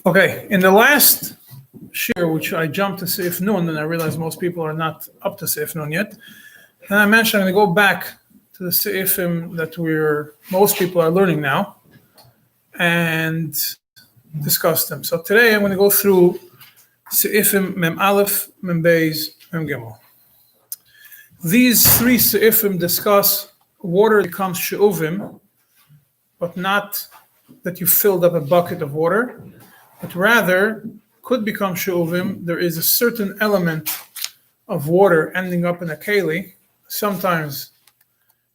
Okay, in the last shiur, which I jumped to Seif Nun, and I realized most people are not up to Seif Nun yet, and I mentioned I'm going to go back to the Seifim that most people are learning now, and discuss them. So today I'm going to go through Seifim Mem Aleph, Mem Beis, Mem Gimel. These three Seifim discuss water becomes She'ovim, but not that you filled up a bucket of water, but rather could become She'ovim. There is a certain element of water ending up in a keli. Sometimes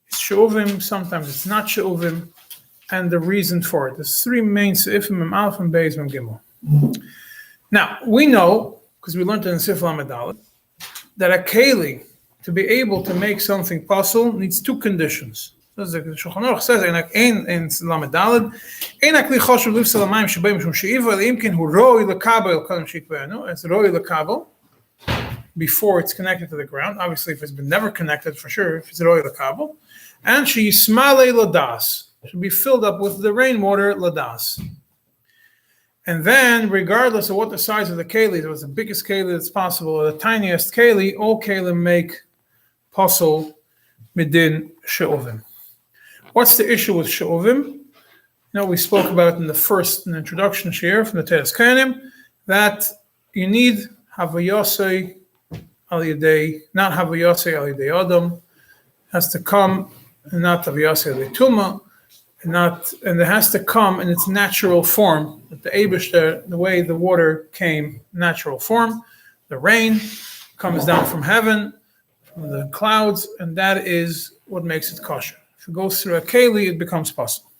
it's She'ovim, sometimes it's not She'ovim, and the reason for it. There's three main Seifim, Mem Aleph, Mem Beis, Mem Gimel. Now, we know, because we learned it in Sif Lamed Aleph, that a keli, to be able to make something possible, needs two conditions. So the Shulchan says in Lamed Daled, "Ein hakli choshev lifsal hamayim shebeim mishum she'iva le'imkin hu roi lekabel kodem shikve'enu." It's roi lekabel before it's connected to the ground. Obviously, if it's been never connected, for sure, if it's roi lekabel, and she'yismale ladas, should be filled up with the rainwater ladas. And then, regardless of what the size of the keli, if it was the biggest keli that's possible or the tiniest keli, all kelim make posel midin she'ovim. What's the issue with she'ovim? We spoke about it in the introduction shiur from the Teres Kayanim, that you need havayosei al yedei, not havayosei al yedei adam, has to come, and not havayosei al yedei tuma, and it has to come in its natural form, that the Eibishter, the way the water came, natural form, the rain comes down from heaven, from the clouds, and that is what makes it kosher. If it goes through a keli, it becomes possible.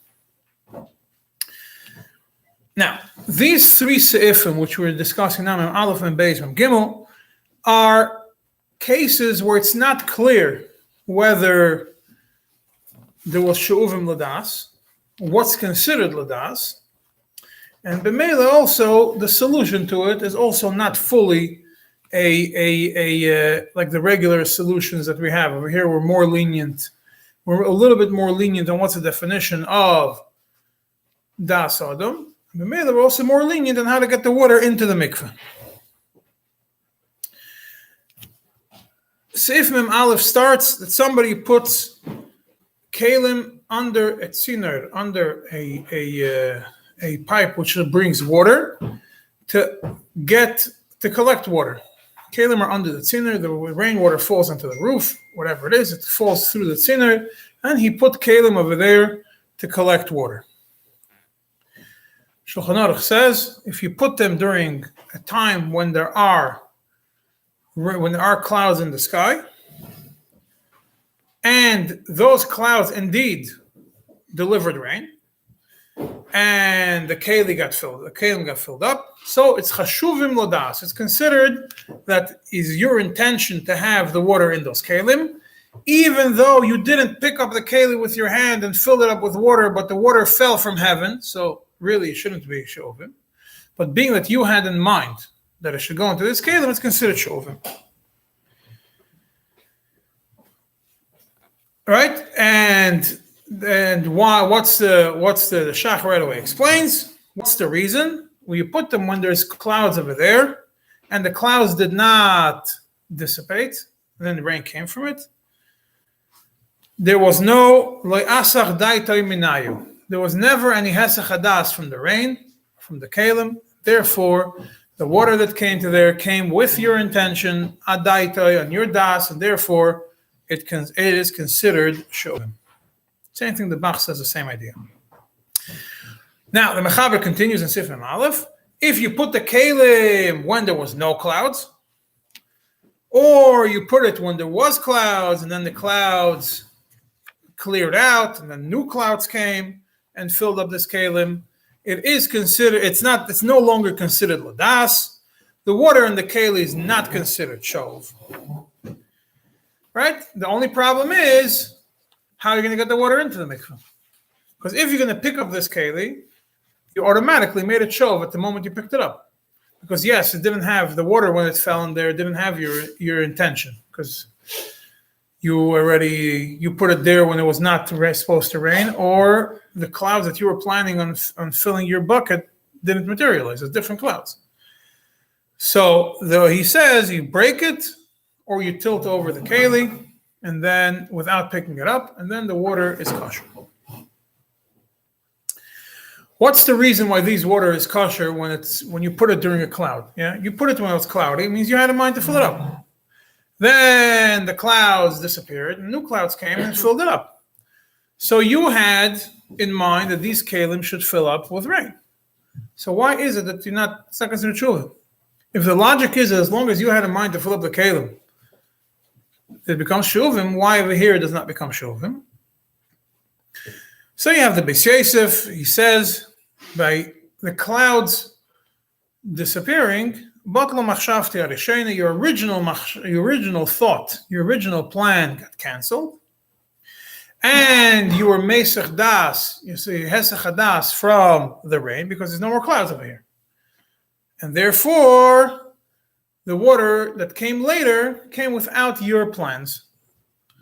Now, these three seifim, which we're discussing now, Mem Aleph, Mem Beis, Mem Gimel, are cases where it's not clear whether there was she'uvim ladas, what's considered ladas, and b'meila also the solution to it is also not fully like the regular solutions that we have over here. We're more lenient. We're a little bit more lenient on what's the definition of das adam. B'meila we're also more lenient on how to get the water into the mikveh. Seif Mem Aleph starts that somebody puts kalim under a tziner, under a pipe which brings water to collect water. Kalim are under the tziner, the rainwater falls onto the roof, whatever it is, it falls through the tziner, and he put kalim over there to collect water. Shulchan Aruch says, if you put them during a time when there are clouds in the sky, and those clouds indeed delivered rain, and the kalim got filled up, so it's chashuvim ladas. It's considered that is your intention to have the water in those kalim, even though you didn't pick up the kalim with your hand and fill it up with water, but the water fell from heaven, so really it shouldn't be she'ovim. But being that you had in mind that it should go into this kalim, it's considered she'ovim. Right? And why? What's the Shach right away explains? What's the reason? Well, you put them when there's clouds over there, and the clouds did not dissipate, and then the rain came from it. There was no lo'asach daitoi minayu. There was never any hesach hadas from the rain, from the kalim. Therefore, the water that came to there came with your intention, adaitoi, on your das, and therefore it is considered she'ovim. Same thing the Bach says, the same idea. Now, the Mechaber continues in Sif Mem Aleph. If you put the kalim when there was no clouds, or you put it when there was clouds, and then the clouds cleared out, and then new clouds came and filled up this kalim, it's no longer considered ladas. The water in the keli is not considered shov. Right? The only problem is how you're going to get the water into the mikveh. Because if you're going to pick up this keli, you automatically made it shov at the moment you picked it up. Because yes, it didn't have the water when it fell in there, it didn't have your intention. Because you put it there when it was not supposed to rain, or the clouds that you were planning on filling your bucket didn't materialize. It's different clouds. So though he says you break it or you tilt over the keli and then without picking it up, and then the water is kosher. What's the reason why these water is kosher when you put it during a cloud? Yeah, you put it when it's cloudy. It means you had a mind to fill it up. Then the clouds disappeared, and new clouds came and filled it up. So you had in mind that these kalim should fill up with rain. So why is it that it's not considered shuvim? If the logic is that as long as you had in mind to fill up the kalim, it becomes shuvim, why over here it does not become shuvim? So you have the Beis Yosef, he says, by the clouds disappearing, your original thought, your original plan got canceled, and you were mesach das, you see hesach das from the rain because there's no more clouds over here, and therefore the water that came later came without your plans.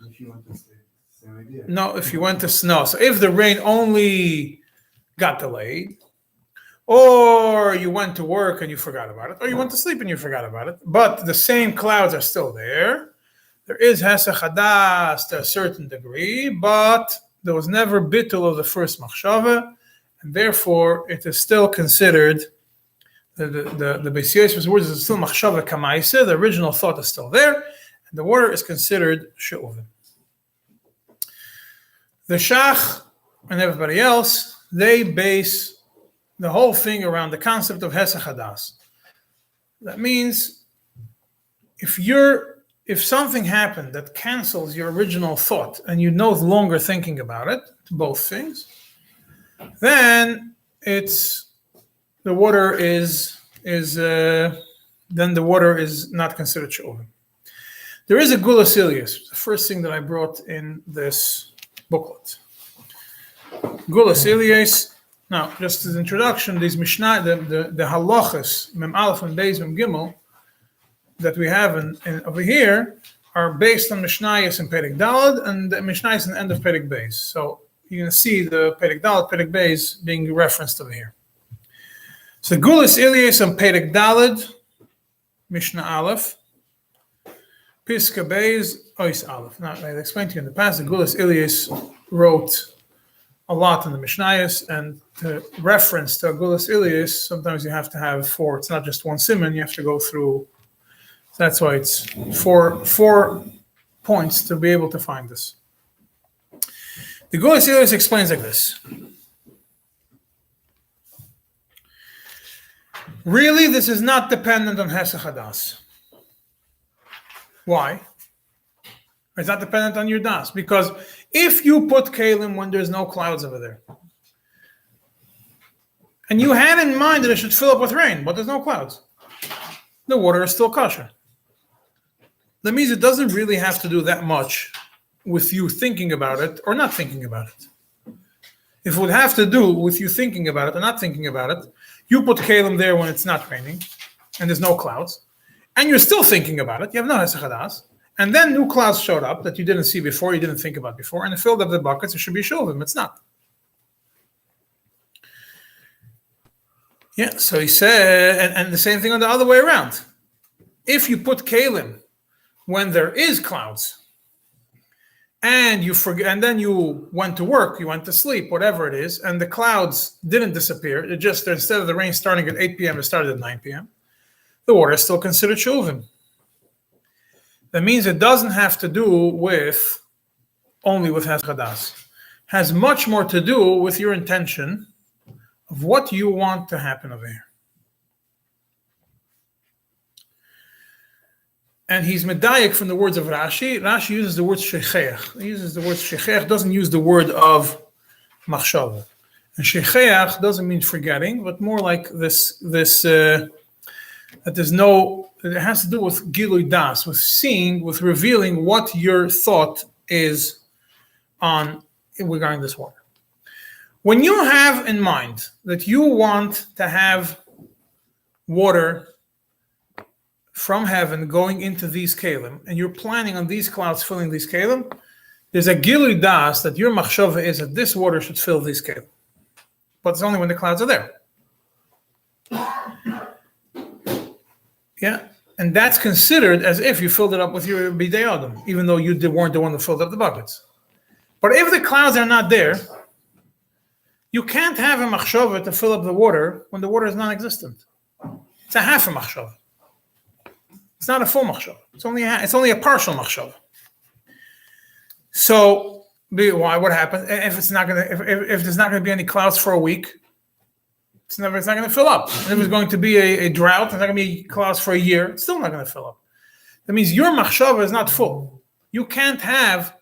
If you want to say the same idea. No, if you went to snow, so if the rain only got delayed, or you went to work and you forgot about it, or you went to sleep and you forgot about it, but the same clouds are still there. There is hesach hadas to a certain degree, but there was never bittul of the first machshava, and therefore it is still considered the Beis Yosef's words is still machshava kamaisa. The original thought is still there, and the water is considered she'oven. The Shach and everybody else, they base the whole thing around the concept of hesach hadas. That means if something happened that cancels your original thought and you're no longer thinking about it, both things, then the water is not considered she'oven. There is a gulas ilyus, the first thing that I brought in this booklet. Gulas ilyus. Now, just as an introduction, these Mishnah, the halachas, Mem Aleph and Beis Mem Gimel, that we have over here are based on Mishnayos and Perek Dalad, and the Mishnayos in the end of Perek Beis. So you're going to see the Perek Dalad, Perek Beis being referenced over here. So Gulas Ilyus and Perek Dalad, Mishnah Aleph, Piska Beis, Ois Aleph. Now, I explained to you in the past, the Gulas Ilyus wrote a lot in the Mishnayos, and to reference to Gulas Ilyus, sometimes you have to have four. It's not just one siman, you have to go through. That's why it's four points to be able to find this. The Gulas Ilyus explains like this. Really, this is not dependent on hesach hadas. Why? It's not dependent on your das, because if you put kalim when there's no clouds over there, and you had in mind that it should fill up with rain, but there's no clouds, the water is still kosher. That means it doesn't really have to do that much with you thinking about it or not thinking about it. If it would have to do with you thinking about it or not thinking about it, you put kalim there when it's not raining and there's no clouds, and you're still thinking about it, you have no hesach hadas, and then new clouds showed up that you didn't see before, you didn't think about before, and it filled up the buckets, it should be shuvim. It's not. Yeah, so he said, and the same thing on the other way around. If you put kalim when there is clouds, and you forget, and then you went to work, you went to sleep, whatever it is, and the clouds didn't disappear, it just, instead of the rain starting at 8 p.m., it started at 9 p.m., the water is still considered shuvim. That means it doesn't have to do with only with hesach hadas. Has much more to do with your intention of what you want to happen over here. And he's medayik from the words of Rashi. Rashi uses the word shecheach. He uses the word shecheach, doesn't use the word of machshava. And shecheach doesn't mean forgetting, but more like this that there's no, it has to do with gilui das, with seeing, with revealing what your thought is on regarding this water. When you have in mind that you want to have water from heaven going into these kalim, and you're planning on these clouds filling these kalim, there's a gilui das that your machshava is that this water should fill these kalim. But it's only when the clouds are there. Yeah, and that's considered as if you filled it up with your bidei adam, even though you weren't the one that filled up the buckets. But if the clouds are not there, you can't have a machshava to fill up the water when the water is non-existent. It's a half a machshava. It's not a full machshava. It's only a partial machshava. So why? What happens if it's not gonna? If there's not going to be any clouds for a week? It's not going to fill up. And if there's going to be a drought, there's not going to be clouds for a year. It's still not going to fill up. That means your machshava is not full. You can't have.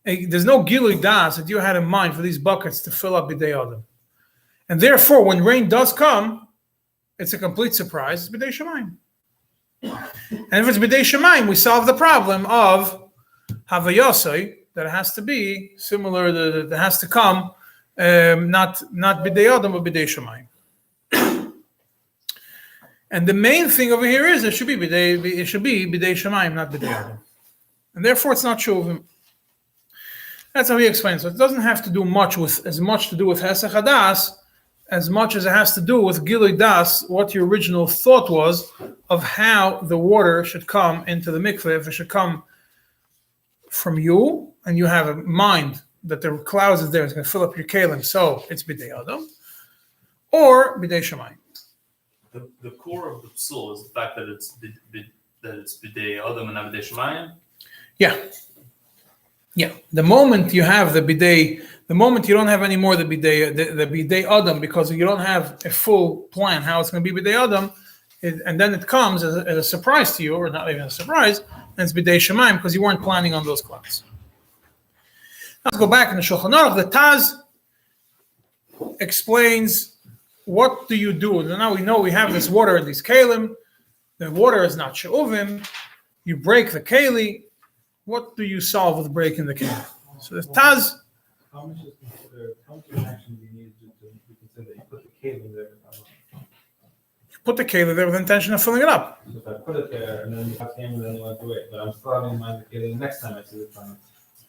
There's no gilui das that you had in mind for these buckets to fill up bidei adam, and therefore, when rain does come, it's a complete surprise. It's bidei shemayim, and if it's bidei shemayim, we solve the problem of havayosai that it has to be similar. That has to come, not bidei adam but bidei shemayim. And the main thing over here is it should be bidei shemayim, not bidei adam, and therefore it's not shuvim. That's how he explains. So it doesn't have to do as much to do with hesach hadas as much as it has to do with gilui das, what your original thought was of how the water should come into the mikveh. If it should come from you, and you have a mind that the clouds is there, it's going to fill up your kalim, so it's bidei adam, or bidei shemayim. The core of the psul is the fact that it's bidei adam and not bidei shemayim. Yeah, the moment you have the bidei, the moment you don't have any more the bidei adam, because you don't have a full plan how it's going to be bidei adam, and then it comes as a surprise to you, or not even a surprise, and it's bidei shemayim because you weren't planning on those clouds. Let's go back in the Shulchan Aruch. The Taz explains what do you do. Now we know we have this water in these kalim. The water is not she'ovim. You break the keli. What do you solve with breaking the keli? So the Taz. How much action do you need to consider that you put the keli there? You put the keli there with the intention of filling it up. So if I put it there and then you have to and then you want to do it, but I'm still having in mind the keli the next time I see the time.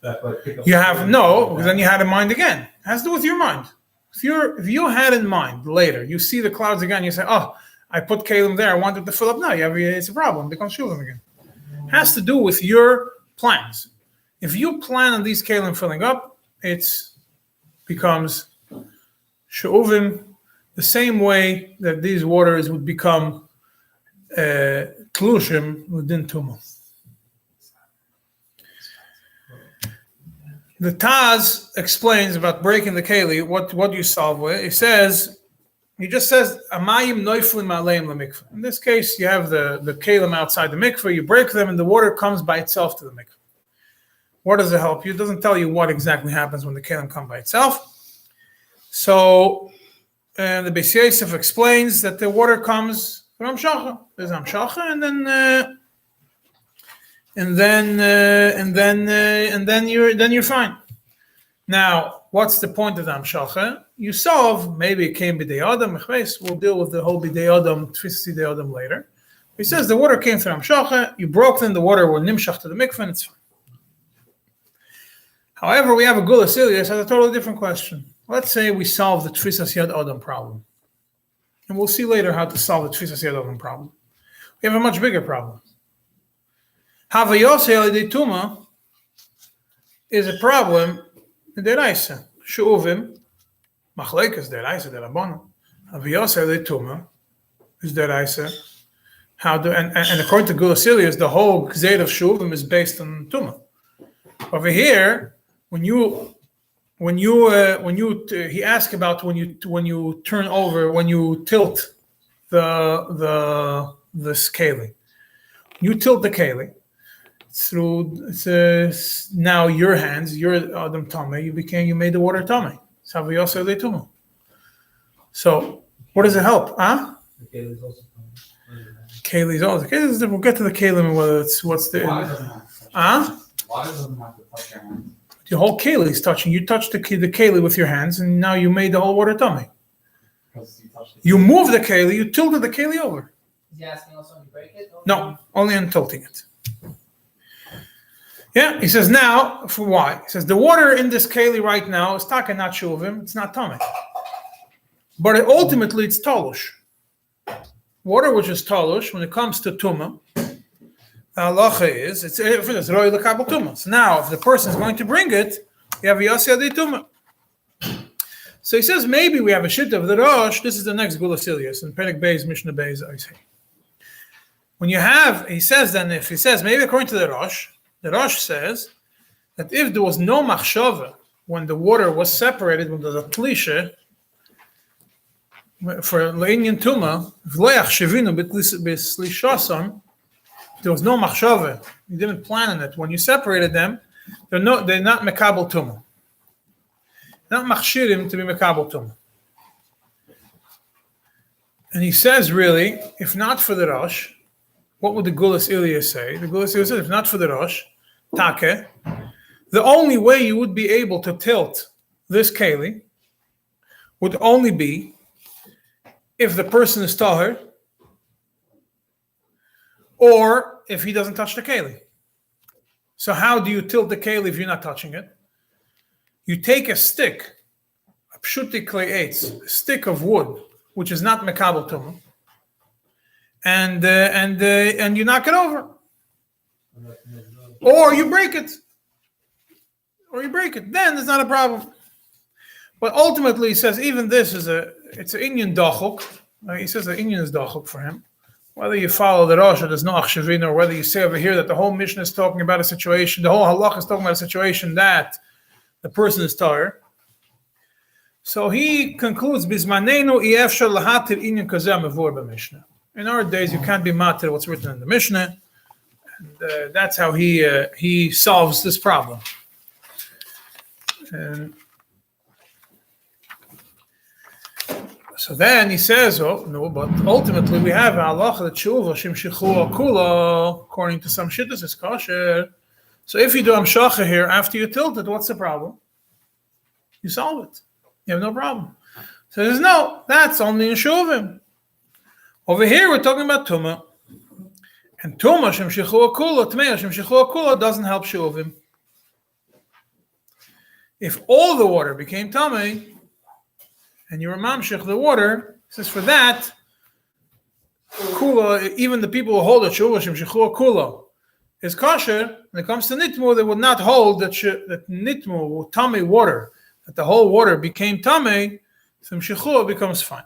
That's what I pick up. You have no, because then you had in mind again. It has to do with your mind. If you had in mind later, you see the clouds again, you say, "Oh, I put kalim there. I wanted to fill up now." It's a problem. It becomes shulem again. It has to do with your plans. If you plan on these kalim filling up, it becomes she'ovim the same way that these waters would become tlushim within tumah. The Taz explains about breaking the keli. What you solve with? He just says amayim noiflim aleim lemikveh. In this case, you have the kelim outside the mikveh. You break them, and the water comes by itself to the mikveh. What does it help you? It doesn't tell you what exactly happens when the kelim come by itself. So, the Beis Yosef explains that the water comes from Amshacha. There's Amshacha, and then you're fine. Now, what's the point of the Amshacha? You solve, maybe it came bidei adam. We'll deal with the whole bidei adam, tfisas bidei adam later. He says the water came through Amshacha. You broke them. The water were nimshach to the mikveh, and it's fine. However, we have a Gula Silius has a totally different question. Let's say we solve the tfisas yad adam problem, and we'll see later how to solve the tfisas yad adam problem. We have a much bigger problem. Havayosei alidei tuma is a problem in deraisa. She'ovim, machlekes deraisa derabbanan. Havayosei alidei tuma is deraisa. And according to Gula Silius, the whole gzeir of she'ovim is based on tuma. Over here, he asked about when you turn over, when you tilt the keli. You tilt the keli through now your hands, your adam tameh. You made the water tameh. So what does it help? Huh? The keli is also Keli's also. We'll get to the kelim and whether it's what's the. Huh? Water doesn't have to touch your hands. The whole keli is touching. You touch the keli with your hands, and now you made the whole water tummy. You move the keli, you tilted the keli over. Is he asking also when you break it? No, only on tilting it. Yeah, he says now, for why? He says the water in this keli right now is taka not shuvim, it's not tummy. But ultimately it's tolush. water which is talush, when it comes to tumah, the halacha is it's roi lekabel tumah. So now, if the person is going to bring it, you have yasya de tumah. So he says maybe we have a shit of the Rosh. This is the next Gulas Ilias in Perek Beis Mishnah Beis. I say when you have, he says then if he says maybe according to the Rosh says that if there was no machshava when the water was separated, when there was a tlisha for le'inyan tuma, v'leach shevinu b'slishasam, there was no machshava. You didn't plan on it. When you separated them, they're not mekabel tuma. Not machshirim to be mekabel tumah. And he says, really, if not for the Rosh, what would the Gulas Ilya say? The Gulas Ilya says, if not for the Rosh, take, the only way you would be able to tilt this keli would only be if the person is tahor, or if he doesn't touch the keli. So how do you tilt the keli if you're not touching it? You take a stick, a pshuti klei eitz, a stick of wood, which is not mekabel tumah, and you knock it over, or you break it, Then it's not a problem. But ultimately, he says even this is it's an Inyan dachuk. He says the Inyan is dachuk for him. Whether you follow the Rosh or there's no achshavin, or whether you say over here that the whole Mishnah is talking about a situation, the whole halach is talking about a situation that the person is tahor. So he concludes, Bizmanenu iefshar lahatir inyan kazeh mevur b'Mishnah. In our days, you can't be matir what's written in the Mishnah. And that's how he solves this problem. And so then he says, oh no, but ultimately we have halacha that tshuva shimshichu kula, according to some shittas is kosher. So if you do amshacha here after you tilt it, what's the problem? You solve it. You have no problem. So there's no, that's only in shuvim. Over here we're talking about tumah. And tumah shemshichu akula, tmeya shemshichu akula doesn't help shuvim. If all the water became tamei, and you were mamshich the water, says for that, kula, even the people who hold that shuvah shemshichu akula is kosher, when it comes to nitmu, they would not hold that nitmu, tamei water, that the whole water became tamei, so shechua becomes fine,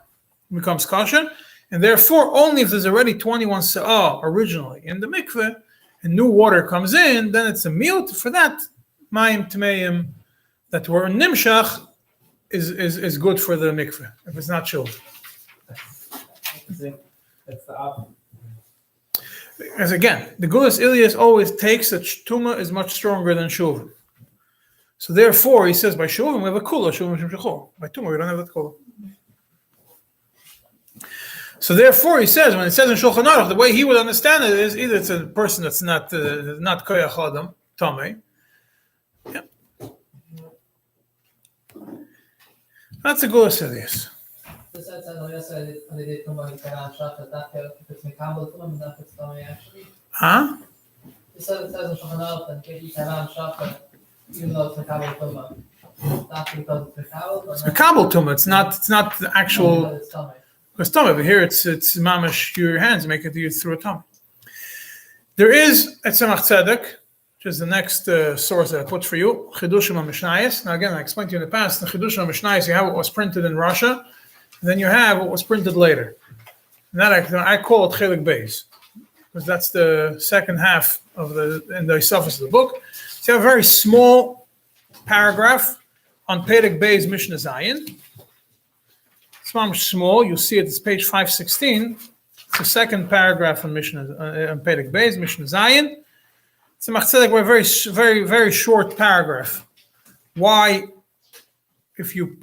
becomes kosher, and therefore only if there's already 21 sa'ah originally in the mikveh, and new water comes in, then it's a miut. For that, mayim tmeim that were nimshach is good for the mikveh if it's not shul. That's the opposite. As again, the Gulas Ilias always takes that tumah is much stronger than shuvim. So therefore, he says by shuvim we have a kula, shuvim shem shechol. By tumah we don't have that kula. So therefore, he says when it says in Shulchan Aruch, the way he would understand it is either it's a person that's not koyach adam tamei. Yeah. That's a Gulas Ilias. This says that yesterday when they did tumah in Karan Shuchat, that if it's mekabel tumah, means that it's tumah actually. Huh? It says in Shulchan Aruch that if you Karan Shuchat, even though it's mekabel tumah, that's because it's mekabel. It's mekabel tumah. It's not the actual. It's tumah. Because tumah over here, it's mamash your hands make it you through a tumah. There is at Tzemach Tzedek, which is the next source that I put for you, Chidushim HaMishnayos. Now again, I explained to you in the past, the Chidushim HaMishnayos, you have what was printed in Russia, and then you have what was printed later. And that I call it Chelik Beis, because that's the second half of the suffix of the book. So you have a very small paragraph on Perek Beis Mishnah Zayin. It's much small. You'll see it. It's page 516. It's the second paragraph on Mishnah on Perek Beis Mishnah Zayin. It's a machzedek, a very, very, very short paragraph. Why, if you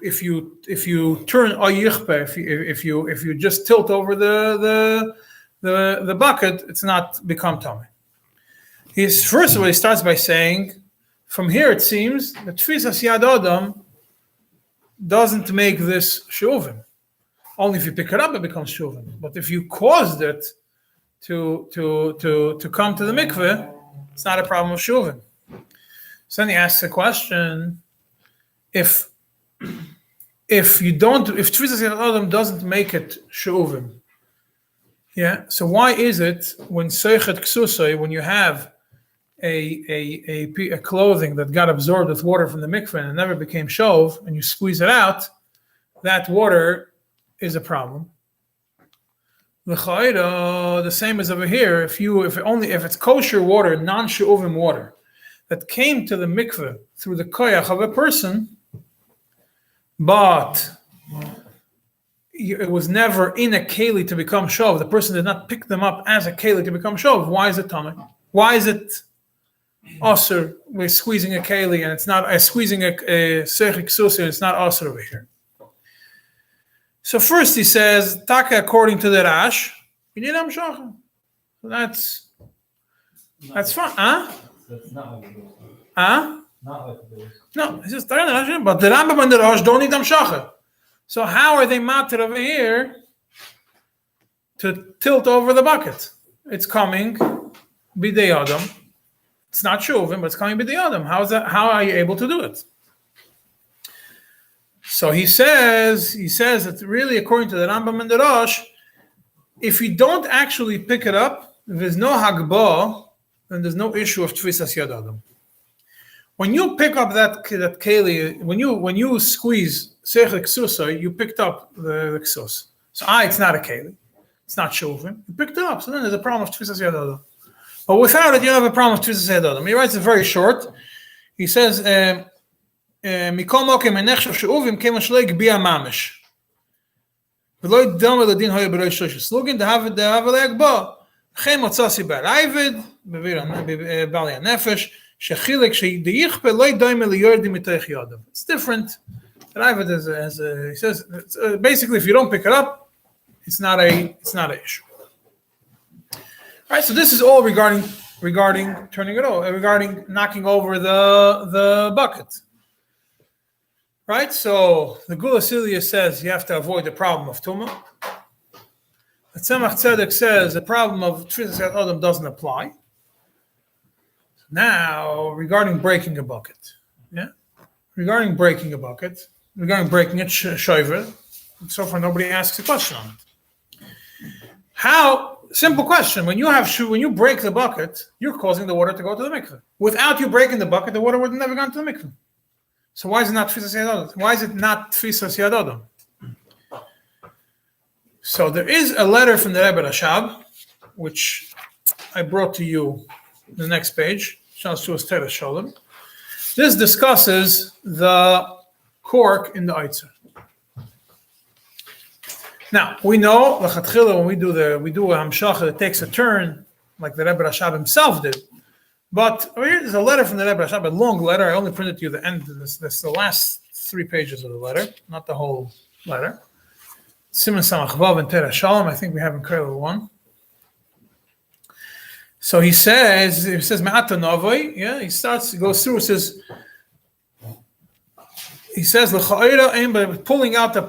turn ayichpe, if you just tilt over the bucket, it's not become tummy. First of all, he starts by saying, from here it seems that tfisas yad adam doesn't make this shuvim. Only if you pick it up, it becomes shuvim. But if you caused it to come to the mikveh, it's not a problem of shuvim. So then he asks a question: if tfisas yad adam doesn't make it shuvim, Yeah. So why is it when seichet ksusay, when you have a clothing that got absorbed with water from the mikveh and it never became shov, and you squeeze it out, that water is a problem. The same as over here. If it's kosher water, non-she'ovim water, that came to the mikveh through the koyach of a person, but it was never in a keli to become shov. The person did not pick them up as a keli to become shov. Why is it tameh? Why is it osur? We're squeezing a keli, and it's not squeezing a seichik susir. It's not osur over here. So first he says, taka according to the Rosh, you need hamshacha. That's fine, huh? That's not like it goes. Huh? Not like it goes. No, he says, but the Rambam and the Rosh don't need hamshacha. So how are they matter over here to tilt over the bucket? It's coming b'dei adam. It's not shuvim, but it's coming b'dei adam. How is that? How are you able to do it? So he says that really, according to the Rambam and the Rosh, if you don't actually pick it up, if there's no hagbah, then there's no issue of tfisas yad adam. When you pick up that keli, when you squeeze seichel ksusa, you picked up the ksus. So it's not a keli, it's not shuvim. You picked it up, so then there's a problem of tfisas yad adam. But without it, you have a problem of tfisas yad adam. He writes it very short. He says, מכל מוקם הנחשב שאובים כמה שלא הגביע ממש. ולא ידמה לדין היה בראש שלושה סלוגין, דהבה להגבע. לכן מצא סיבה לעבד, בבעלי הנפש, שחילק שדייכפה לא ידמה ליורדים מתוך ידם. It's different. L'aved he says, basically if you don't pick it up, it's not an issue. All right, so this is all regarding turning it over, regarding knocking over the bucket. Right, so the Gula Silia says you have to avoid the problem of Tumah. The Tzemach Tzedek says the problem of Tfisas Yad Adam doesn't apply. Now, regarding breaking a bucket, regarding breaking it, shoiver. So far, nobody asks a question on it. How? Simple question: when you break the bucket, you're causing the water to go to the mikveh. Without you breaking the bucket, the water would have never gone to the mikveh. So why is it not tfisas yad adam? Why is it not tfisas yad adam? So there is a letter from the Rebbe Rashab, which I brought to you the next page. Sholom. This discusses the cork in the Eitzer. Now we know when we do a hamshacha, it takes a turn, like the Rebbe Rashab himself did. But here's a letter from the Rebbe Rashab, a long letter. I only printed you the end. This the last 3 pages of the letter, not the whole letter. Siman Samach Vav and Tera Shalom. I think we have in Kolel 1. So he says Me'ata Novoi. Yeah, he goes through. He says L'cha'ira ein by pulling out the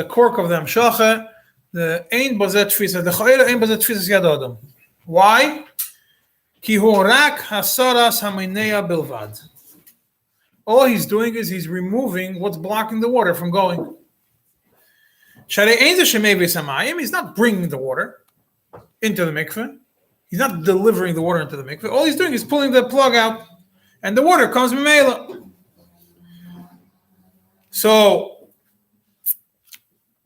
cork of the hamshacha. The ein bazet tfisa. The cha'ira ein bazet tfisa yad adam. Why? Ki hu rak hasaras haminea bilvad. All he's doing is he's removing what's blocking the water from going. Sharei ein ze shemei v'samayim. He's not bringing the water into the mikveh. He's not delivering the water into the mikveh. All he's doing is pulling the plug out, and the water comes b'meila. So,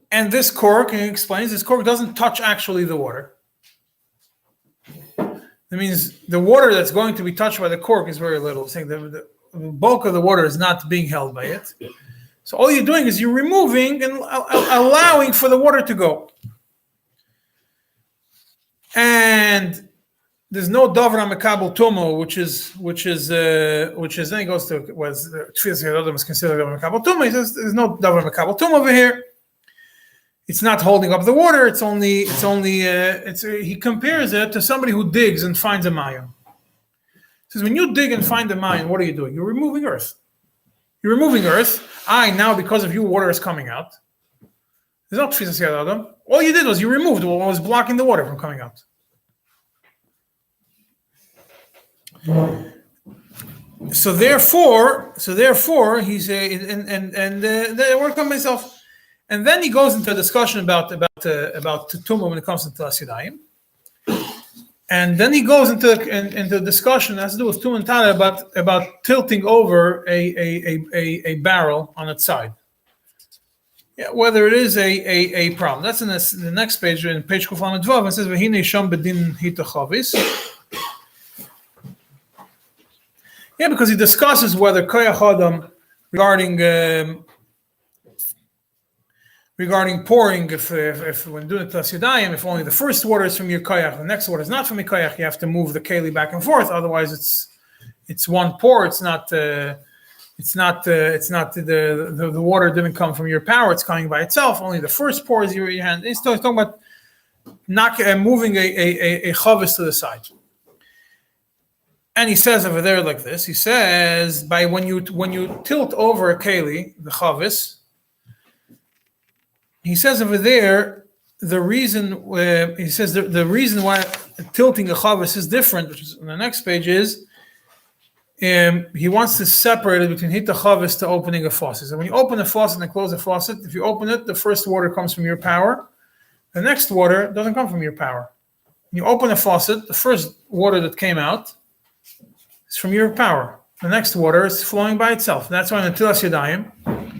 and this cork, he explains, this cork doesn't touch actually the water. That means the water that's going to be touched by the cork is very little. Saying the bulk of the water is not being held by it. So all you're doing is you're removing and allowing for the water to go. And there's no davar mekabel tumo, which is then he goes to was tefillas yad adam is considered davar mekabel tumo. He says there's no davar mekabel tumo over here. It's not holding up the water. He compares it to somebody who digs and finds a mayan. He says when you dig and find a mayan, what are you doing? You're removing earth. Now because of you, water is coming out. There's no tefillas yad adam. All you did was you removed what was blocking the water from coming out. So therefore, he's I work on myself, and then he goes into a discussion about Tumah when it comes to Tilas Yadayim. And then he goes into discussion that has to do with Tumah and Tala about tilting over a barrel on its side. Yeah, whether it is a problem. That's in the next page, in page Kuf Lamed Vav. It says, "V'hinei sham bedin hita chavis." Yeah, because he discusses whether koyach adam regarding pouring, if when doing Tilas Yadayim, if only the first water is from your koyach, the next water is not from your koyach, you have to move the keli back and forth. Otherwise, it's one pour. It's not the water didn't come from your power. It's coming by itself. Only the first pour is your hand. He's talking about moving a chavis to the side. And he says over there like this. He says when you tilt over a keli, the chavis. He says over there the reason the reason why tilting a chavis is different, which is on the next page, is he wants to separate it between hita chavis to opening a faucet. So when you open a faucet and close a faucet, if you open it, the first water comes from your power. The next water doesn't come from your power. When you open a faucet, the first water that came out is from your power. The next water is flowing by itself. That's why in the Tilas Yadayim,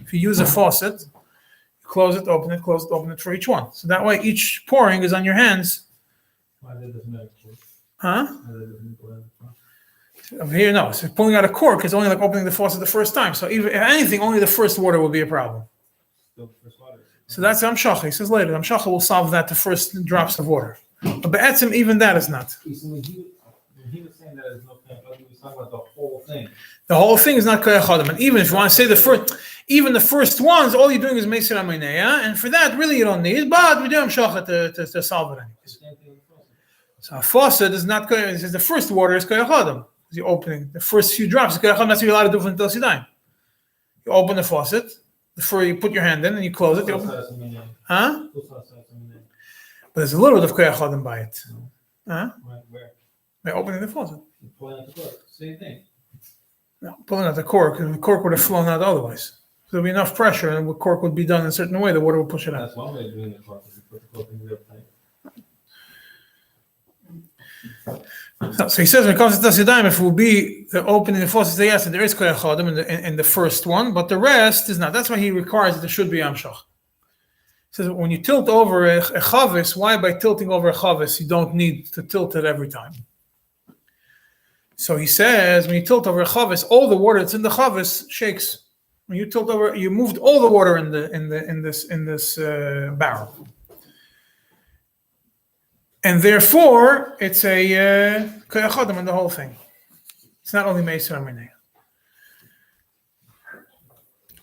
if you use a faucet, close it, open it for each one. So that way each pouring is on your hands. Huh? Over here, no. So pulling out a cork is only like opening the faucet the first time. So if anything, only the first water will be a problem. So that's Amshacha. He says later, Amshacha will solve that, the first drops of water. But Be'etzim, even that is not. When he was saying that there's no koyach adam, he was talking about the whole thing. The whole thing is not koyach adam. And even if you want to say the first ones, all you're doing is Meisir Amineya, and for that, really you don't need, but we do Amshacha to solve it anyways. So a faucet is not koyach. It says the first water is koyach adam. You're opening the first few drops. That's what you're allowed to do from Tilas Yadayim. You open the faucet, before you put your hand in and you close it. Huh? But there's a little bit of koyach adam by it. Huh? Where? By opening the faucet. Pulling out the cork. Same thing. No, pulling out the cork, and the cork would have flown out otherwise. So there'd be enough pressure, and the cork would be done in a certain way. The water would push it out. That's one way of doing the cork. Is you put the cork in real tight. So he says when it comes to Tilas Yadayim, if it will be the opening the faucet, yes, there is koyach adam in the first one, but the rest is not. That's why he requires that there should be amshach. He says when you tilt over a chavis, why by tilting over a chavis you don't need to tilt it every time? So he says when you tilt over a chavis, all the water that's in the chavis shakes. When you tilt over, you moved all the water in this barrel. And therefore, it's a koyach adam in the whole thing. It's not only Meisir Amineya.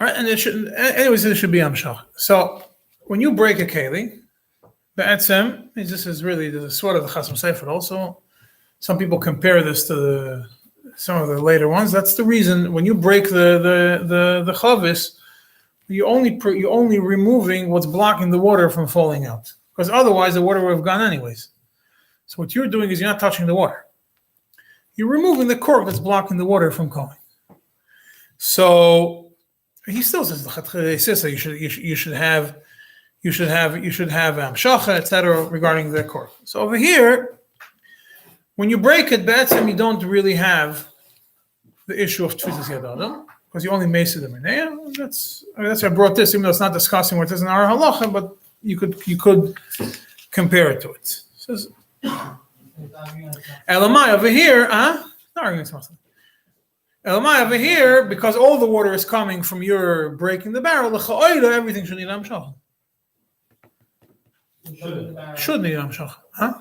All right, and there should be amshach. So when you break a keli, be'etzem, this is really the sword of the Chasam Sofer also. Some people compare this to some of the later ones. That's the reason when you break the chavis, you only removing what's blocking the water from falling out, because otherwise the water would have gone anyways. So what you're doing is you're not touching the water. You're removing the cork that's blocking the water from going. So he still says he says that you should have amshacha, etc. regarding the cork. So over here, when you break it, be'etzem, you don't really have the issue of tfisas yad adam, because you only Meisir Amineya. That's why I brought this, even though it's not discussing what it is in our halacha, but you could compare it to it. It says Elamai over here, not arguing something. Elamai over here, because all the water is coming from your breaking the barrel, the cha'oida, everything should need amshach. Should need amshach. Huh?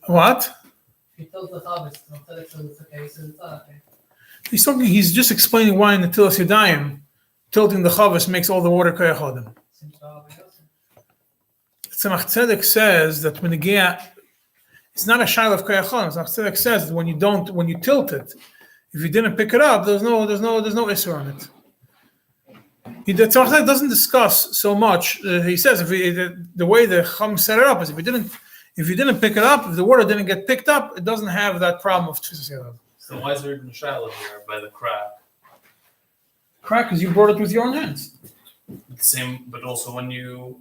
What? He's just explaining why in the Tilas Yadayim, tilting the chavis makes all the water koyach adam. Tzemach Tzedek says that when it's not a shaila of koyach adam. Tzemach Tzedek says that when you tilt it, if you didn't pick it up, there's no issur on it. Tzemach Tzedek doesn't discuss so much. He says the way the Chum set it up is if you didn't pick it up, if the water didn't get picked up, it doesn't have that problem of tfisas yad adam. So why is there even a shaila here by the crack? Crack because you brought it with your own hands. The same, but also when you're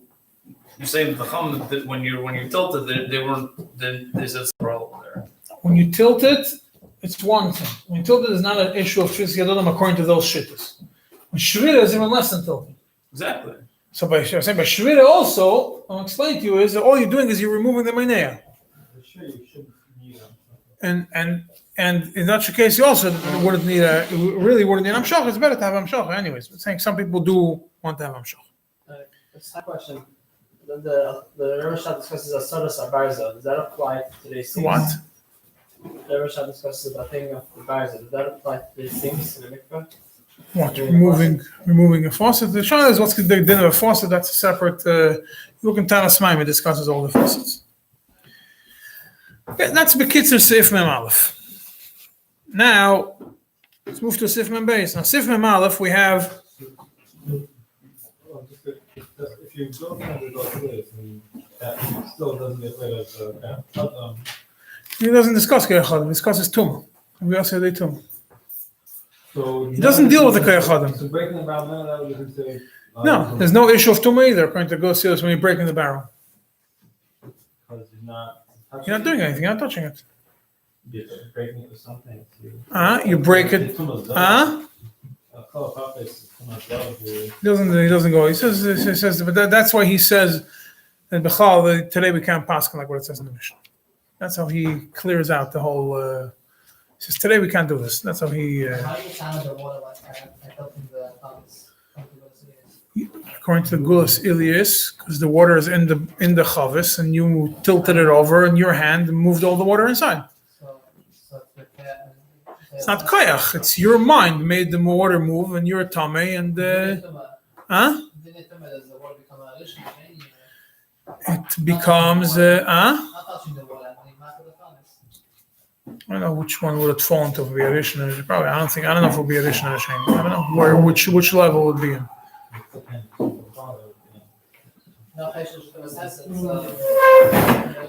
saying the chum that when you tilt it, they weren't. Then there's a problem there. When you tilt it, it's one thing. When you tilt it, it's not an issue of tfisas yadodam according to those shittas. When shvira is even less than tilting. Exactly. So by shvira also, I'm explaining to you is that all you're doing is you're removing the mainea. Sure, you shouldn't need And in that case, you also wouldn't need really wouldn't need amshach. It's better to have amshach, anyways. But saying some people do want to have amshach. It's a question. The Rosh discusses asaras abarza. Does that apply to today's things? What? The Rosh discusses the thing of the barza. Does that apply to today's things in the mikveh? What? Removing a faucet. The shana is what's the din of a faucet. That's a separate. You look in Tanas Maim, it discusses all the faucets. Okay, that's Bekitzer Sif Mem Aleph. Now, let's move to Sif Mem Beis. Now, Sif Mem Aleph, we have. If you go from the doctor, that still doesn't get rid of He doesn't discuss Keyachadim, he discusses Tumah. We also say Tumah. So He doesn't deal with the Keyachadim. So breaking the barrel, that would say. No, there's no issue of Tumah either, according to Gosios, when you're breaking the barrel. Because You're not doing anything, you're not touching it. you're breaking it with something. You break it. He doesn't go. He says, but that's why he says that Bechal, today we can't pass like what it says in the Mishnah. That's how he clears out the whole. He says today we can't do this. That's how he. How do you sound the water like I felt in the thumbs? According to the Gulas Ilias, because the water is in the chavis, and you tilted it over in your hand and moved all the water inside. So It's not koyach. It's your mind made the water move, and your tummy, and Does the water become a rishon? it becomes Not touching the water when you matter the thumbs. I don't know which one would it fall into. Would be a rishon. Probably. I don't know if it would be a rishon or a shame. I don't know which level it would be in. No, I should have assessed it.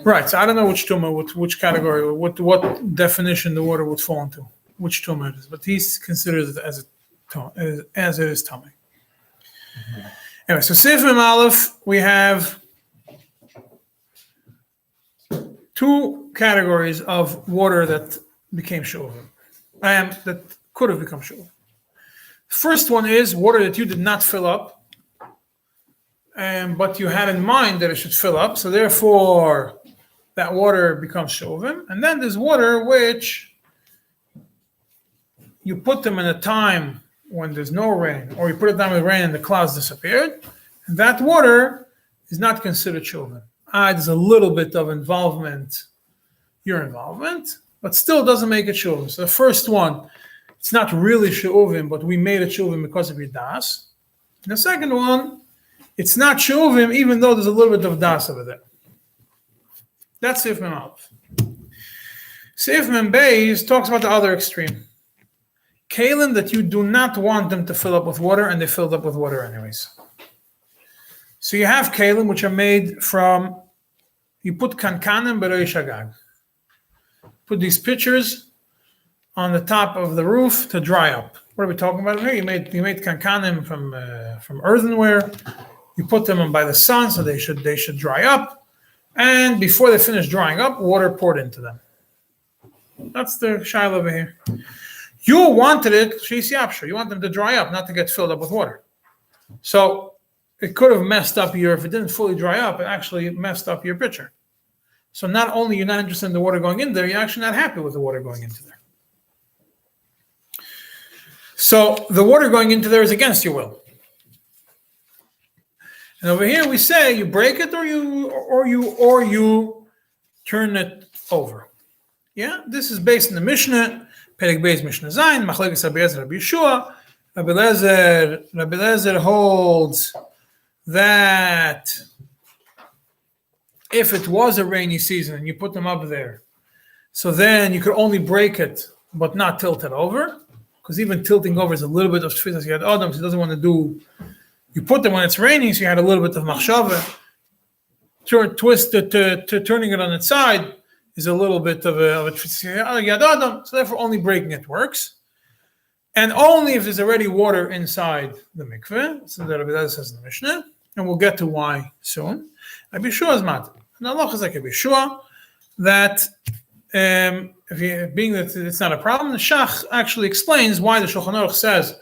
Right. So I don't know which tumah, which category, what definition the water would fall into, which tumah it is. But he considers it as it is tummy. Anyway, so Sif Mem Aleph, we have two categories of water that became Shuchat, that could have become Shuchat. First one is water that you did not fill up, but you had in mind that it should fill up, so therefore that water becomes Shovim. And then there's water which you put them in a time when there's no rain, or you put it down with rain and the clouds disappeared, and that water is not considered Shovim. There's a little bit of involvement, your involvement, but still doesn't make it Shovim. So the first one, it's not really She'uvim, but we made it She'uvim because of your das. And the second one, it's not She'uvim, even though there's a little bit of das over there. That's Sif Mem Aleph. Sif Mem Beis talks about the other extreme. Kalim that you do not want them to fill up with water, and they filled up with water anyways. So you have kalim which are made from, you put kankanim berei shagag. Put these pitchers on the top of the roof to dry up. What are we talking about here? You made kankanim from earthenware. You put them on by the sun so they should dry up. And before they finish drying up, water poured into them. That's the shaila over here. You wanted it, sheis yapsha. You want them to dry up, not to get filled up with water. So it could have messed up if it didn't fully dry up, it actually messed up your pitcher. So not only you're not interested in the water going in there, you're actually not happy with the water going into there. So the water going into there is against your will. And over here we say you break it or you turn it over. Yeah, this is based in the Mishnah, Perek Beis Mishnah Zayin, Machlekes Rabbi Eliezer, Rabbi Yeshua. Rabbi Eliezer holds that if it was a rainy season and you put them up there, so then you could only break it but not tilt it over, because even tilting over is a little bit of tefillas. You had Adam, so he doesn't want to do. You put them when it's raining, so you had a little bit of machshava. Twist it to turning it on its side is a little bit of a tefillas. So therefore, only breaking it works. and only if there's already water inside the mikveh. So that Rabbi says in the Mishnah, and we'll get to why soon. Rabbi Shua is matter. And Allah is like Rabbi Shua, that being that it's not a problem, the Shach actually explains why the Shulchan Aruch says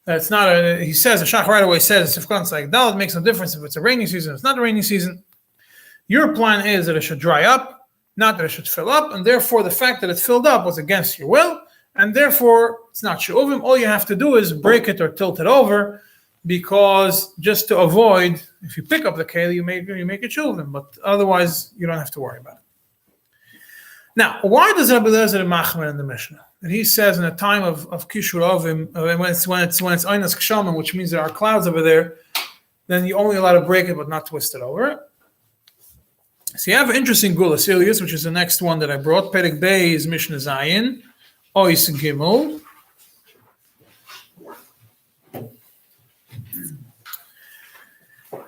that it's not he says, the Shach right away says, if it's like Dalet, makes no difference if it's a rainy season, it's not a rainy season. Your plan is that it should dry up, not that it should fill up, and therefore the fact that it filled up was against your will, and therefore it's not she'ovim. All you have to do is break it or tilt it over, because just to avoid, if you pick up the keli, you make it she'ovim, but otherwise you don't have to worry about it. Now, why does Rabbi Eliezer machmer in the Mishnah? And he says in a time of kishur ovim, when it's einas kshamim, which means there are clouds over there, then you're only allowed to break it but not twist it over. So you have an interesting gulas ilius, which is the next one that I brought. Perek Bey is Mishnah Zayin, Ois Gimel.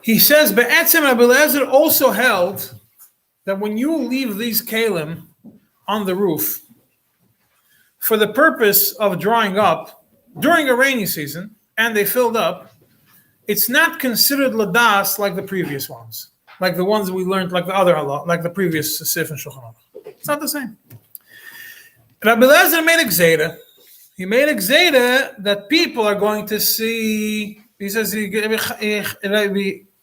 He says, Be'etzem Rabbi Eliezer also held that when you leave these kalim on the roof for the purpose of drying up during a rainy season, and they filled up, it's not considered ladas like the previous ones, like the ones we learned, like the other halach, like the previous sif and Shulchan Aruch. It's not the same. Rabbi Eliezer made a gzeda. He made a gzeda that people are going to see. He says, Rabbi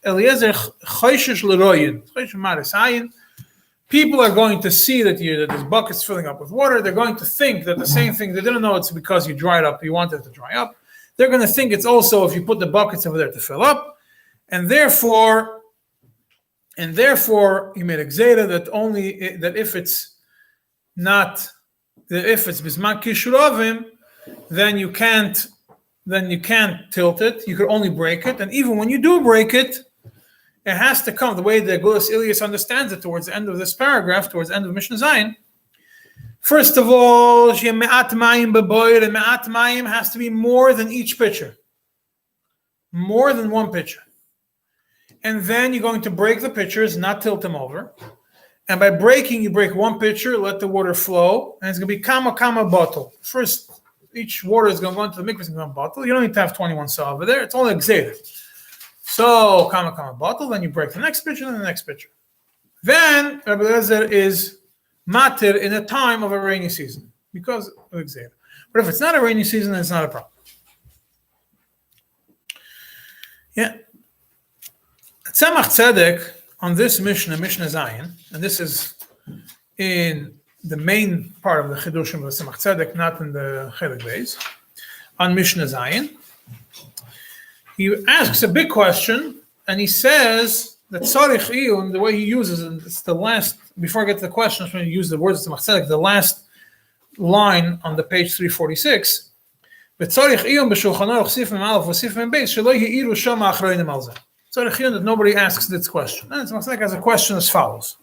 Eliezer choishesh l'royin, choishesh marasayin. People are going to see that this bucket's filling up with water. They're going to think that the same thing. They didn't know it's because you dried up. You wanted it to dry up. They're going to think it's also if you put the buckets over there to fill up, and therefore, he made a gzeda that if it's bisman kishurovim, then you can't tilt it. You could only break it, and even when you do break it, it has to come the way the Gulas Ilias understands it towards the end of this paragraph, towards the end of Mishnah Zayin. First of all, me'at mayim beboyer, and me'at mayim has to be more than each pitcher, more than one pitcher. And then you're going to break the pitchers, not tilt them over. And by breaking, you break one pitcher, let the water flow, and it's going to be kama bottle. First, each water is going to go into the mikvah in one bottle. You don't need to have 21 saw over there. It's only a gzeda. So, kama bottle, then you break the next pitcher and the next pitcher. Then, Rabbi Eliezer is matir in a time of a rainy season because of gzeda. But if it's not a rainy season, then it's not a problem. Yeah. Tzemach Tzedek on this Mishnah Zayin, and this is in the main part of the Chidushim of Tzemach Tzedek, not in the Chelik Beis, on Mishnah Zayin. He asks a big question, and he says that Tzarich Iyun, the way he uses it, it's the last, before I get to the questions, when you use the words of Tzemach Tzedek, the last line on the page 346, Tzarich Iyun b'Shulchan Aruch Sif Mem Aleph v'Sif Mem Beis shelo ye'iru shama achreinim al zeh. Tzarich Iyun that nobody asks this question. And Tzemach Tzedek has a question as follows.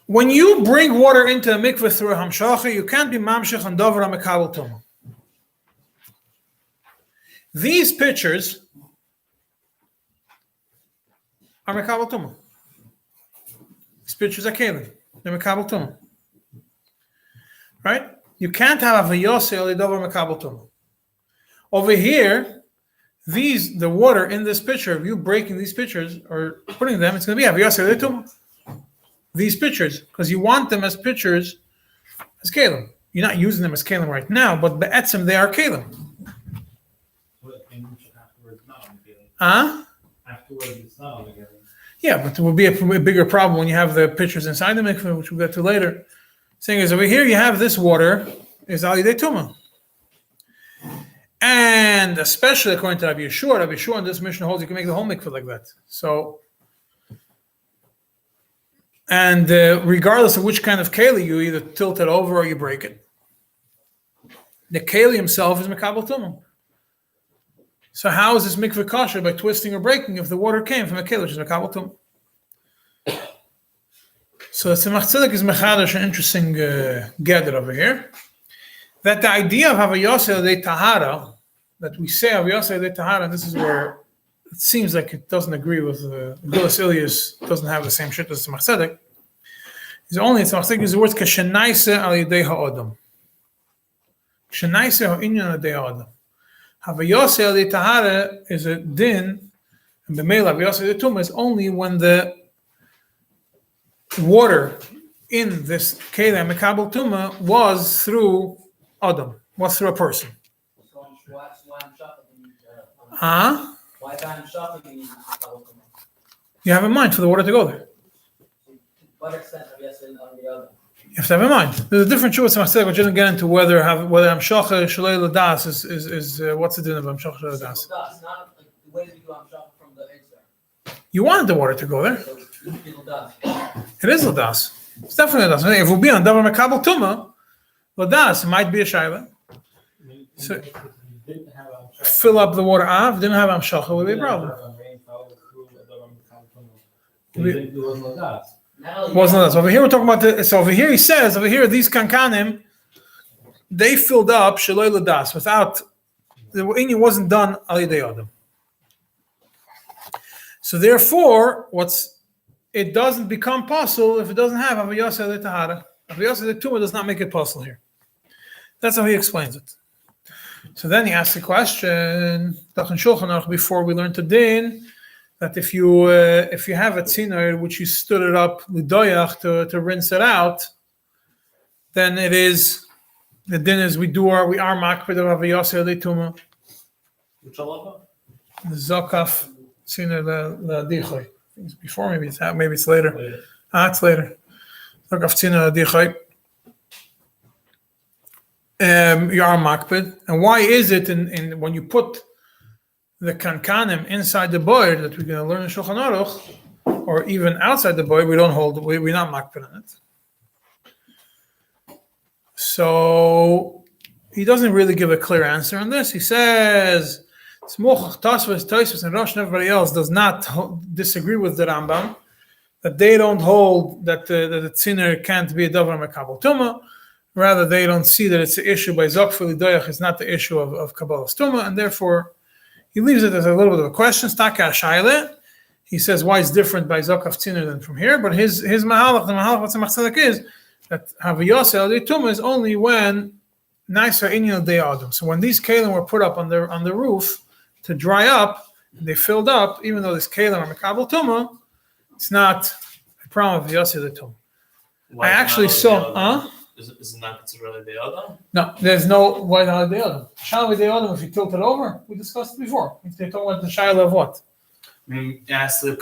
When you bring water into a mikveh through a hamshacha, you can't be mamshech on davar hamekabel tumah. These pitchers are mekabel tumah. These pitchers are kelim. They're mekabel tumah. Right? You can't have a vayose al davar mekabel tumah. Over here, the water in this pitcher, if you breaking these pitchers or putting them, it's going to be a vayose al tumah. These pitchers, because you want them as pitchers as kelim. You're not using them as kelim right now, but be'etzem they are kelim. Afterwards, it's not on the kelim. Yeah, but it will be a bigger problem when you have the pitchers inside the mikveh, which we'll get to later. Saying is over here, you have this water is al yidei tumah, and especially according to Rabbi Yeshua in this Mishnah holds you can make the whole mikveh like that. So, and regardless of which kind of keli, you either tilt it over or you break it. The keli himself is mekabel tumah. So how is this mikveh kosher by twisting or breaking if the water came from a keli, which is mekabel tumah? So Tzemach Tzedek is mechadash an interesting gather over here. That the idea of havayoseh de tahara, that we say havayoseh de tahara, this is where it seems like it doesn't agree with the Gulas Ilias, doesn't have the same shit as Tzemach Tzedek. It's only Tzemach Tzedek uses the words kashenaise al yidei ha'odam. Shenaiser ha'inyan adei adam. Havayose adei tahara is a din, and b'meila havayose adei tumah is only when the water in this kelim mekabel tumah was through adam, was through a person. So why I'm shopping? Huh? Why I'm shopping? You have in mind for the water to go there. To what extent have you said on the other? You have to have in mind. There's a different shuvas masech, which didn't get into whether I'm shocher shalei ladas is what's the din of I'm shocher shalei ladas. It's not like the way we do I'm shopping from the extra. You wanted the water to go there. So it's people does. It is ladas. It's definitely ladas. If we'll be on davar mekabel tumah, ladas it might be a shayla. So fill up the water av, didn't have amshacha, would be a problem. Wasn't that? So over here we're talking about so over here he says, over here these kankanim, they filled up shaloi ladas without, the inyan wasn't done al yedei adam. So therefore, it doesn't become possible if it doesn't have avayos adei tahara. Avayos adei tumah does not make it possible here. That's how he explains it. So then he asks the question, before we learn to din, that if you have a tziner which you stood it up lidoyach to rinse it out, then it is the din is we are makpid of avayos adei tumah. Which halacha? The zakaf tziner ladichoy. It's before, maybe it's later. It's later. Zakaf tziner ladichoy. You are makpid, and why is it in when you put the kankanim inside the boy that we're going to learn in Shulchan Aruch, or even outside the boy, we're not makpid on it. So he doesn't really give a clear answer on this. He says Tosfos and Rosh and everybody else does not disagree with the Rambam, that they don't hold that the tziner can't be a davar mekabel tumah. Rather, they don't see that it's an issue by Zokfil Lidoyach, it's not the issue of Kabbalah Stuma, and therefore he leaves it as a little bit of a question. Staka Shaile. He says why it's different by Zokaf Tziner than from here, but his Mahalach, the Mahalach what's Machzedek is that Havayos El Tumah is only when Naisa Inyan De Adam. So when these kalim were put up on the roof to dry up, they filled up, even though this kalim are Mekabel Tumah, it's not a problem of Havayos El Tumah. I actually saw, Isn't that considered the other? No, there's no white out of the other. Shal with the other, if you tilt it over, we discussed it before. If they're talking about the shayla of what? I mean, it has to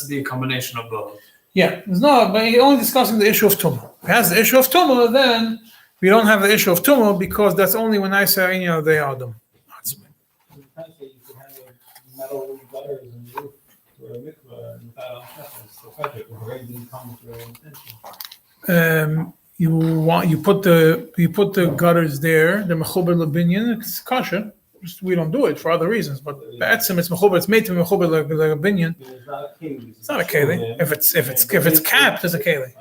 be a combination of both. Yeah, there's no, but you're only discussing the issue of tumah. If it has the issue of tumah, then we don't have the issue of tumah because that's only when I say they are them. You could have metal gutters in the roof for a mikvah and without it already didn't come with your intention. You put the gutters there, the mechuber lebinyan, it's kosher. Just we don't do it for other reasons, but be'etzim it's mechuber, it's made to be mechuber lebinyan. It's not a keli. If it's capped, it's a keli.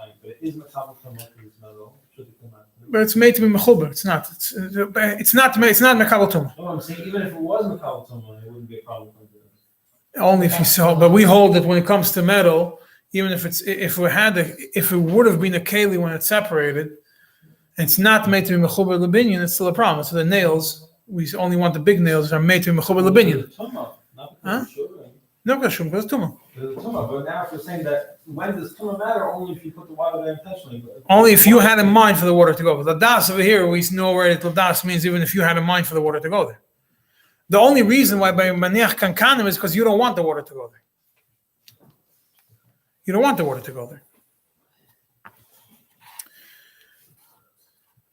But it's made to be mechuber. It's not mekabel tumah. No, I'm saying even if it was mekabel tumah, it wouldn't be a problem. Only if you saw, but we hold that when it comes to metal. Even if it would have been a keli when it's separated, and it's not made to be mechuber lebinyan, it's still a problem. So the nails, we only want the big nails that are made to be mechuber lebinyan. Huh? No, because it's tumah. But now if you're saying that when does tumah matter? Only if you put the water there intentionally. Only if you had in mind for the water to go. But the das over here, we know where the das means even if you had in mind for the water to go there. The only reason why by maniach kankanim is because you don't want the water to go there. You don't want the water to go there.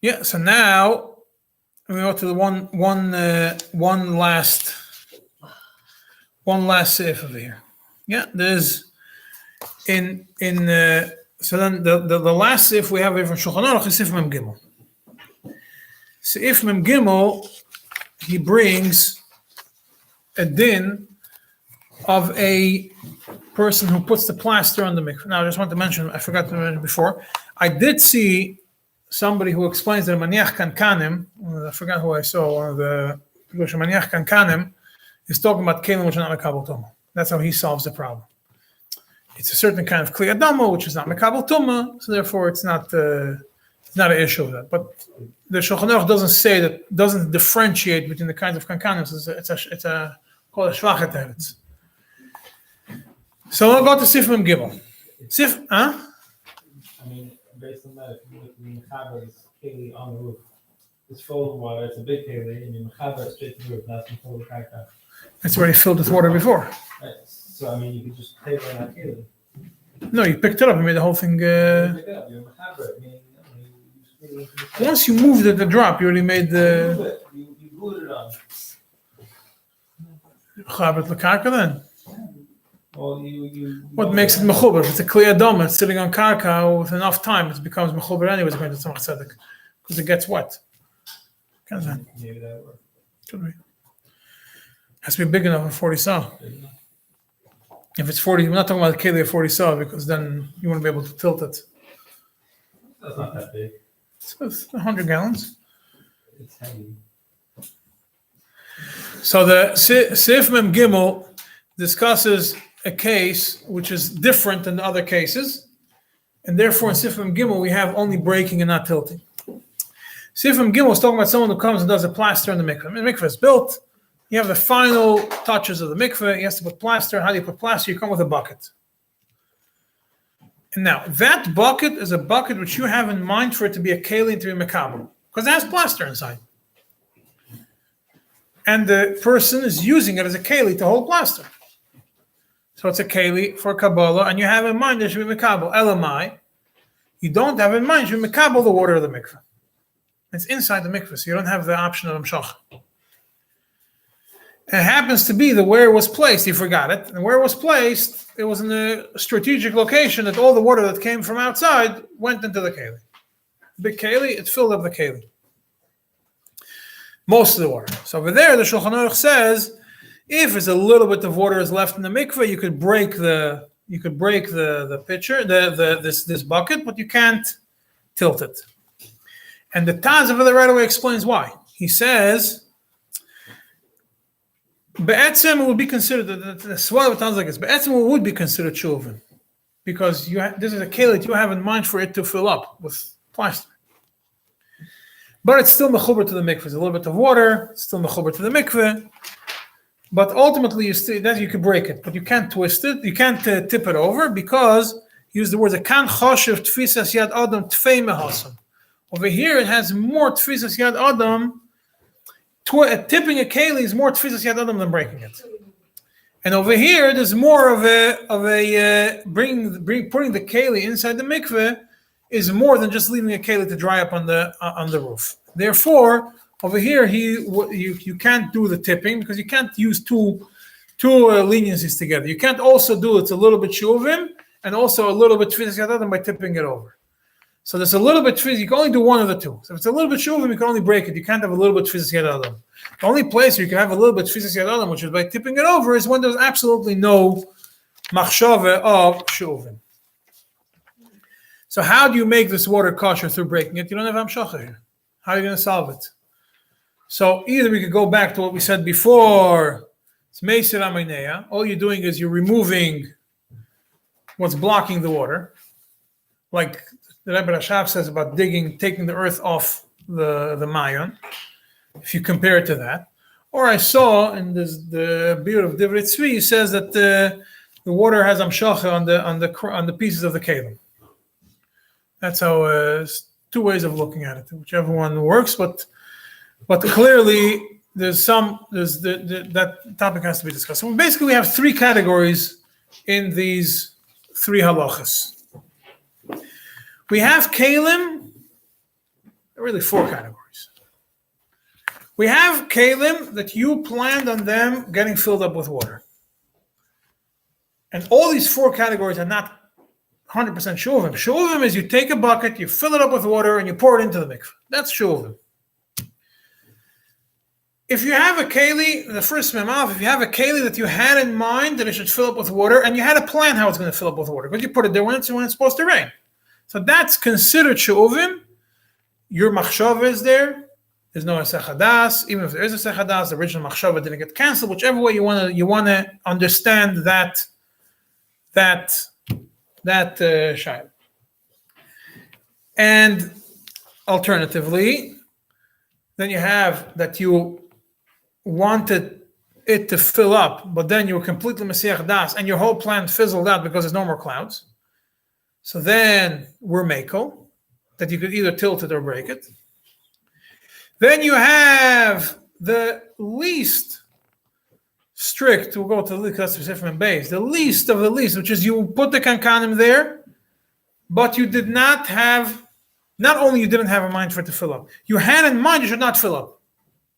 Yeah. So now we go to the one last sif over here. Yeah. There's so then the last sif we have here from Shulchan Aruch is sif mem gimel. Sif mem gimel, he brings a din of a person who puts the plaster on the mikveh. Now, I just want to mention, I forgot to mention before, I did see somebody who explains that maniach kankanim, I forgot who I saw, one of the maniach kankanim is talking about kelim which are not mekabel tumah. That's how he solves the problem. It's a certain kind of kli adama which is not mekabel tumah, so therefore it's not an issue of that. But the Shulchan Aruch doesn't say that, doesn't differentiate between the kinds of kankanos. It's called a shvachet teretz. So we'll go to Sif Mem Gimel. Sif, huh? I mean, based on that, if you look at the mechaber's keli on the roof, it's full of water, it's a big keli, and you mechaber straight to the roof, that's full of karka. It's already filled with water before. Right. So, I mean, you could just take on that keli. No, you picked it up and made the whole thing. You pick it up, you mechaber it, meaning you split it into the Once you moved it, the drop, you already made the you glued it on. chabet lekarka then. Well, you What makes it mechuber? If it's a clear dome, it's sitting on karka with enough time, it becomes mechuber anyways, going to tzemach tzedek, because it gets wet. Maybe that works. Could be. Has to be big enough for 40 saw. If it's 40, we're not talking about a keli of 40 saw, because then you won't be able to tilt it. That's not that big. So it's 100 gallons. It's heavy. So the Sif Mem Gimel discusses a case which is different than the other cases, and therefore in Sif Mem Gimel we have only breaking and not tilting. Sif Mem Gimel is talking about someone who comes and does a plaster in the mikveh. The mikveh is built, you have the final touches of the mikveh, he has to put plaster. How do you put plaster? You come with a bucket. And now, that bucket is a bucket which you have in mind for it to be a keli and to be mekabel, because it has plaster inside. And the person is using it as a keli to hold plaster. So it's a keli for Kabbalah, and you have in mind it should be mekabel. Elamai, you don't have in mind it should be mekabel the water of the mikveh. It's inside the mikveh, so you don't have the option of amshach. It happens to be that where it was placed, you forgot it, and where it was placed, it was in a strategic location that all the water that came from outside went into the keli. Big keli, it filled up the keli. Most of the water. So over there, the Shulchan Aruch says, if there's a little bit of water is left in the mikveh, you could break the pitcher, this bucket, but you can't tilt it. And the Taz over there right away explains why. He says, Be'etzem would be considered, the swallow of Taz like this, Be'etzem would be considered shuvin, because this is a keli that you have in mind for it to fill up with plaster. But it's still mechuber to the mikveh. There's a little bit of water, it's still mechuber to the mikveh. But ultimately, you can break it, but you can't twist it, you can't tip it over, because he used the words, kan choshev tfisas yad adam tfei mehasam. Over here, it has more tfisas yad adam. Tipping a keli is more tfisas yad adam than breaking it. And over here, there's more of a putting the keli inside the mikveh is more than just leaving a keli to dry up on the roof. Therefore, over here, you can't do the tipping, because you can't use two leniencies together. You can't also do it's a little bit shuvim and also a little bit tfisas yad adam by tipping it over. So there's a little bit tfisas. You can only do one of the two. So if it's a little bit shuvim, you can only break it. You can't have a little bit tfisas yad adam. The only place where you can have a little bit tfisas yad adam, which is by tipping it over, is when there's absolutely no machshava of shuvim. So how do you make this water kosher through breaking it? You don't have hamshacha here. How are you going to solve it? So either we could go back to what we said before. It's meisir amineya. All you're doing is you're removing what's blocking the water, like the Rebbe Rashav says about taking the earth off the mayon. If you compare it to that, or I saw in the Biur of Divrei Tzvi, he says that the water has amshacha on the pieces of the kelim. That's how two ways of looking at it, whichever one works. But clearly, that topic has to be discussed. So basically, we have three categories in these three halachas. We have kelim, really four categories. We have kelim that you planned on them getting filled up with water. And all these four categories are not 100% shuvim. Shuvim is you take a bucket, you fill it up with water, and you pour it into the mikveh. That's shuvim. If you have a keli, the first memaf, if you have a keli that you had in mind that it should fill up with water, and you had a plan how it's going to fill up with water, because you put it there when it's supposed to rain. So that's considered shuvim. Your machshava is there. There's no aseh hadas. Even if there is aseh hadas, the original machshava didn't get canceled. Whichever way you want to understand that shayla. And alternatively, Then you have that you wanted it to fill up, but then you were completely Mesiach Das, and your whole plan fizzled out because there's no more clouds. So then we're Mekel, that you could either tilt it or break it. Then you have the least strict, we'll go to the Sifrim base, the least of the least, which is you put the kankanim there, but you did not have, not only you didn't have a mind for it to fill up, you had in mind you should not fill up.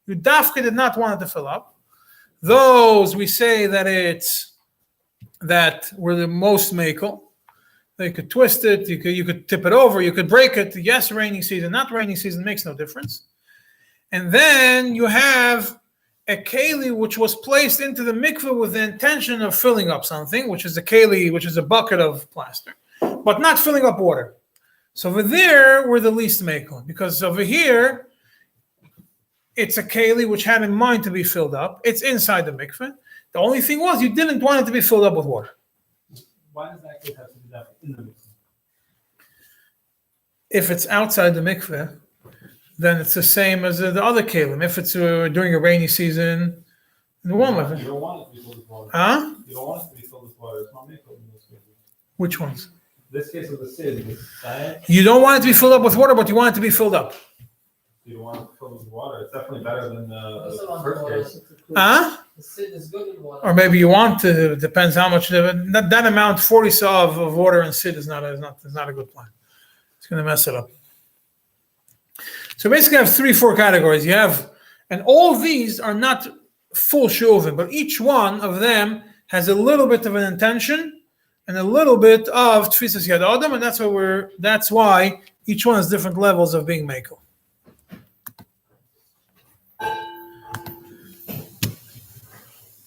You dafka did not want it to fill up. Those we say that were the most mekel. You could twist it, you could tip it over, you could break it. Yes, rainy season, not rainy season, makes no difference. And then you have a keli which was placed into the mikveh with the intention of filling up something, which is a keli, which is a bucket of plaster, but not filling up water. So over there, we're the least mekel, because over here, it's a keli which had in mind to be filled up. It's inside the mikveh. The only thing was you didn't want it to be filled up with water. Why does that case have to be that in the mikveh? If it's outside the mikveh, then it's the same as the other kelim. If it's during a rainy season, in the warm weather. You don't want it to be filled with water. Huh? You don't want it to be filled with water. It's not mikveh in this case. Which ones? This case of the sid, You don't want it to be filled up with water, but you want it to be filled up. you don't want it filled with water. It's definitely better than Also the on first water. case. Huh? The sid is good in water. Or maybe you want to, depends how much, that amount, 40 saw of water and sit is not a good plan. It's going to mess it up. So basically I have 3-4 categories. You have, and all these are not full she'ovim, but each one of them has a little bit of an intention and a little bit of tfisas yad adam, and that's why each one has different levels of being mekel.